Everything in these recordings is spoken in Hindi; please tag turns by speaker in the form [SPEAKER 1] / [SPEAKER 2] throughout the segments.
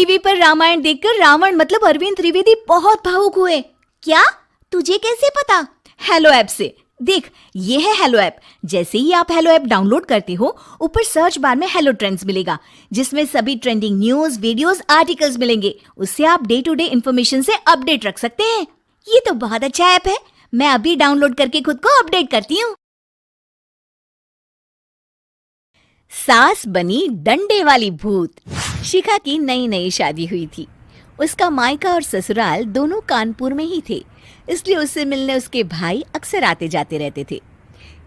[SPEAKER 1] टीवी पर रामायण देखकर रावण मतलब अरविंद त्रिवेदी बहुत भावुक हुए। क्या? तुझे कैसे पता? हेलो ऐप से। देख, ये है हेलो ऐप। जैसे ही आप हेलो ऐप डाउनलोड करते हो, ऊपर सर्च बार में हेलो ट्रेंड्स मिलेगा, जिसमें सभी ट्रेंडिंग न्यूज, वीडियोस, आर्टिकल्स मिलेंगे। उससे आप डे टू डे इन्फॉर्मेशन से अपडेट रख सकते हैं। ये तो बहुत अच्छा ऐप है। मैं अभी डाउनलोड करके खुद को अपडेट करती हूँ। सास बनी डंडे वाली भूत। शिखा की नई नई शादी हुई थी। उसका मायका और ससुराल दोनों कानपुर में ही थे, इसलिए उससे मिलने उसके भाई अक्सर आते जाते रहते थे।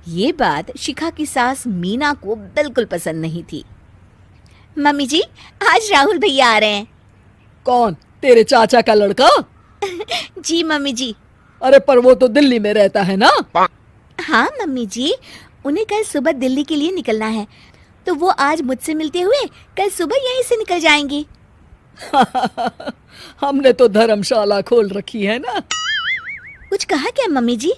[SPEAKER 1] ये बात शिखा की सास मीना को बिल्कुल पसंद नहीं थी। मम्मी जी, आज राहुल भैया आ रहे हैं।
[SPEAKER 2] कौन? तेरे चाचा का लड़का?
[SPEAKER 1] जी मम्मी जी।
[SPEAKER 2] अरे पर वो तो दिल्ली में रहता है ना?
[SPEAKER 1] हाँ मम्मी जी, उन्हें कल सुबह दिल्ली के लिए निकलना है, तो वो आज मुझसे मिलते हुए कल सुबह यहीं से निकल जाएंगे।
[SPEAKER 2] हमने तो धर्मशाला खोल रखी है ना।
[SPEAKER 1] कुछ कहा क्या मम्मी जी?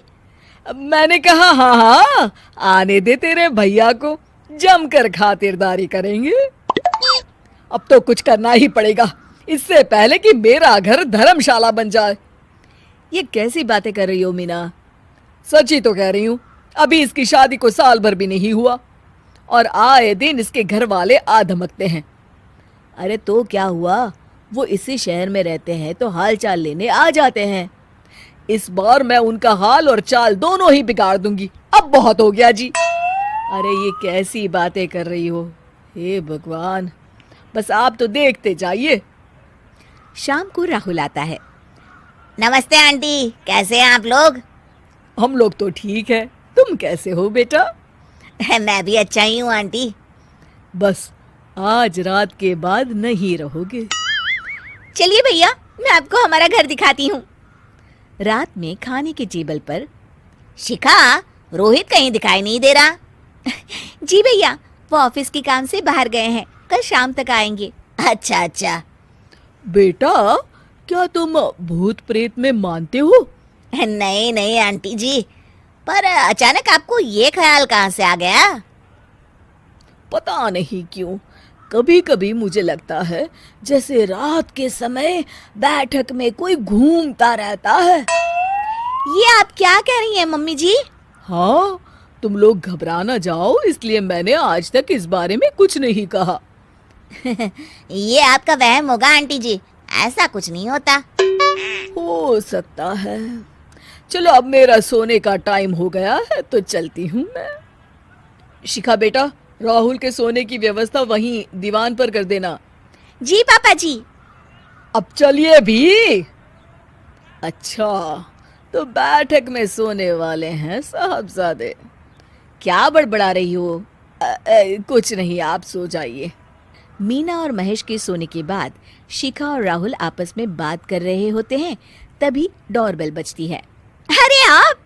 [SPEAKER 2] मैंने कहा हाँ हाँ, आने दे तेरे भैया को, जमकर खातिरदारी करेंगे। अब तो कुछ करना ही पड़ेगा, इससे पहले कि मेरा घर धर्मशाला बन जाए। ये कैसी बातें कर रही हो मीना? सच ही तो कह रही हूँ। अभी इसकी शादी को साल भर भी नहीं हुआ और आए दिन इसके घर वाले आ धमकते हैं। अरे तो क्या हुआ, वो इसी शहर में रहते हैं तो हाल चाल लेने आ जाते हैं। इस बार मैं उनका हाल और चाल दोनों ही बिगाड़ दूंगी। अब बहुत हो गया जी। अरे ये कैसी बातें कर रही हो? हे भगवान, बस आप तो देखते जाइए।
[SPEAKER 1] शाम को राहुल आता है। नमस्ते आंटी, कैसे हैं आप लोग?
[SPEAKER 2] हम लोग तो ठीक है, तुम कैसे हो बेटा?
[SPEAKER 1] मैं भी अच्छा ही हूँ आंटी।
[SPEAKER 2] बस आज रात के बाद नहीं रहोगे।
[SPEAKER 1] चलिए भैया, मैं आपको हमारा घर दिखाती हूँ। रात में खाने के टेबल पर शिखा, रोहित कहीं दिखाई नहीं दे रहा। जी भैया, वो ऑफिस के काम से बाहर गए हैं, कल शाम तक आएंगे। अच्छा अच्छा।
[SPEAKER 2] बेटा, क्या तुम भूत प्रेत में मानते हो?
[SPEAKER 1] नहीं नहीं आंटी जी, पर अचानक आपको ये ख्याल कहाँ से आ गया?
[SPEAKER 2] पता नहीं क्यों, कभी कभी मुझे लगता है जैसे रात के समय बैठक में कोई घूमता रहता है।
[SPEAKER 1] ये आप क्या कह रही हैं मम्मी जी?
[SPEAKER 2] हाँ, तुम लोग घबरा ना जाओ, इसलिए मैंने आज तक इस बारे में कुछ नहीं कहा।
[SPEAKER 1] ये आपका वहम होगा आंटी जी, ऐसा कुछ नहीं होता।
[SPEAKER 2] हो सकता है। चलो अब मेरा सोने का टाइम हो गया है तो चलती हूँ मैं। शिखा बेटा, राहुल के सोने की व्यवस्था वहीं दीवान पर कर देना।
[SPEAKER 1] जी पापा जी।
[SPEAKER 2] अब चलिए भी। अच्छा, तो बैठक में सोने वाले हैं साहबजादे। क्या बड़बड़ा रही हो? कुछ नहीं, आप सो जाइए। मीना और महेश के सोने के बाद शिखा और राहुल आपस में बात कर रहे होते हैं, तभी डोरबेल बजती है।
[SPEAKER 1] अरे आप!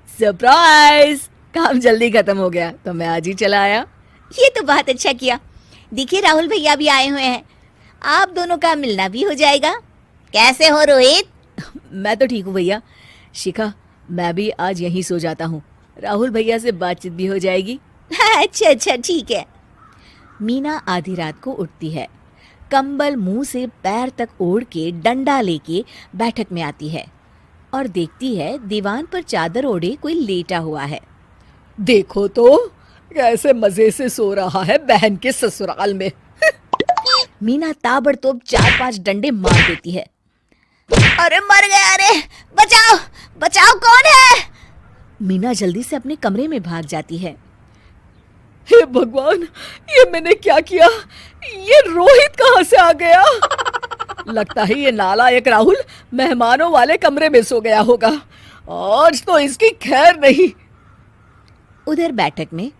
[SPEAKER 2] सरप्राइज! काम जल्दी खत्म हो गया तो मैं आज ही चला आया।
[SPEAKER 1] ये तो बहुत अच्छा किया। देखिए राहुल भैया भी आए हुए हैं, आप दोनों का मिलना भी हो जाएगा। कैसे हो रोहित?
[SPEAKER 2] मैं तो ठीक हूँ भैया। शिखा, मैं भी आज यहीं सो जाता हूँ, राहुल भैया से बातचीत भी हो जाएगी।
[SPEAKER 1] अच्छा अच्छा, ठीक है। मीना आधी रात को उठती है, कंबल मुंह से पैर तक ओढ़ के डंडा लेके बैठक में आती है और देखती है दीवान पर चादर ओढ़े कोई लेटा हुआ है।
[SPEAKER 2] देखो तो कैसे मजे से सो रहा है बहन के ससुराल में।
[SPEAKER 1] मीना ताबड़तोड़ 4-5 डंडे मार देती है। अरे मर गया! अरे बचाओ बचाओ, कौन है? मीना जल्दी से अपने कमरे में भाग जाती है।
[SPEAKER 2] हे भगवान, ये मैंने क्या किया? ये रोहित कहाँ से आ गया? लगता है ये नालायक राहुल मेहमानों वाले कमरे में सो गया होगा। आज तो इसकी खैर नहीं।
[SPEAKER 1] उधर बैठक में,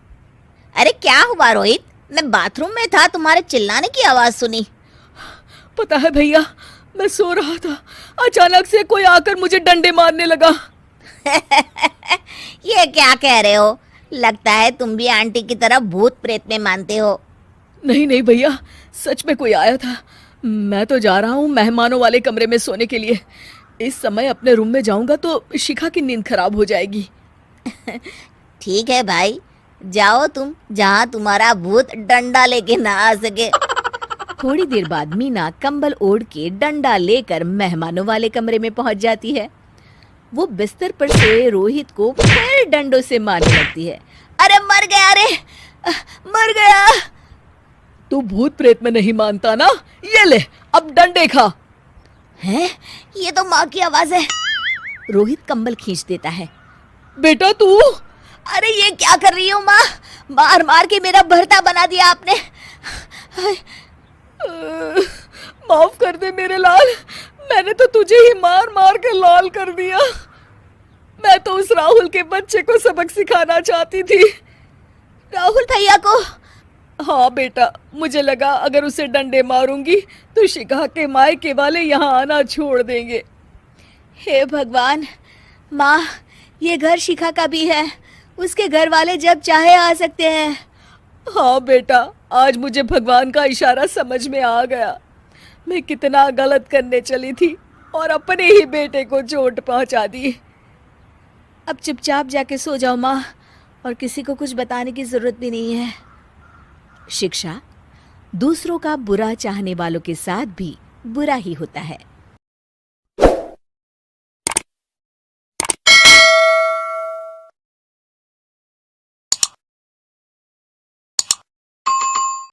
[SPEAKER 1] अरे क्या हुआ रोहित? मैं बाथरूम में था, तुम्हारे चिल्लाने की आवाज सुनी।
[SPEAKER 2] पता है भैया, मैं सो रहा था, अचानक से कोई आकर मुझे डंडे मारने लगा।
[SPEAKER 1] ये क्या कह रहे हो? लगता है तुम भी आंटी की तरह भूत प्रेत में मानते हो।
[SPEAKER 2] नहीं नहीं भैया, सच में कोई आया था। मैं तो जा रहा हूँ मेहमानों वाले कमरे में सोने के लिए। इस समय अपने रूम में जाऊंगा तो शिखा की नींद खराब हो जाएगी।
[SPEAKER 1] ठीक है भाई, जाओ तुम, जहाँ तुम्हारा भूत डंडा लेके ना आ सके। थोड़ी देर बाद मीना कंबल ओढ़ के डंडा लेकर मेहमानों वाले कमरे में पहुंच जाती है। वो बिस्तर पर सोए रोहित को फिर डंडों से मारने लगती है। अरे मर गया, अरे मर गया।
[SPEAKER 2] तू भूत प्रेत में नहीं मानता ना, ये ले अब डंडे खा।
[SPEAKER 1] हैं? ये तो माँ की आवाज है। रोहित कंबल खींच देता है।
[SPEAKER 2] बेटा तू,
[SPEAKER 1] अरे ये क्या कर रही हो माँ? मार मार के मेरा भरता बना दिया आपने।
[SPEAKER 2] माफ कर दे मेरे लाल, मैंने तो तुझे ही मार मार के लाल कर दिया। मैं तो उस राहुल के बच्चे को सबक सिखाना चाहती थी।
[SPEAKER 1] राहुल भैया को?
[SPEAKER 2] हाँ बेटा, मुझे लगा अगर उसे डंडे मारूंगी तो शिखा के मायके वाले यहाँ आना छोड़ देंगे।
[SPEAKER 1] हे भगवान, माँ ये घर शिखा का भी है, उसके घर वाले जब चाहे आ सकते हैं।
[SPEAKER 2] हाँ बेटा, आज मुझे भगवान का इशारा समझ में आ गया। मैं कितना गलत करने चली थी और अपने ही बेटे को चोट पहुंचा दी।
[SPEAKER 1] अब चुपचाप जाके सो जाओ माँ, और किसी को कुछ बताने की जरूरत भी नहीं है। शिक्षा दूसरों का बुरा चाहने वालों के साथ भी बुरा ही होता है।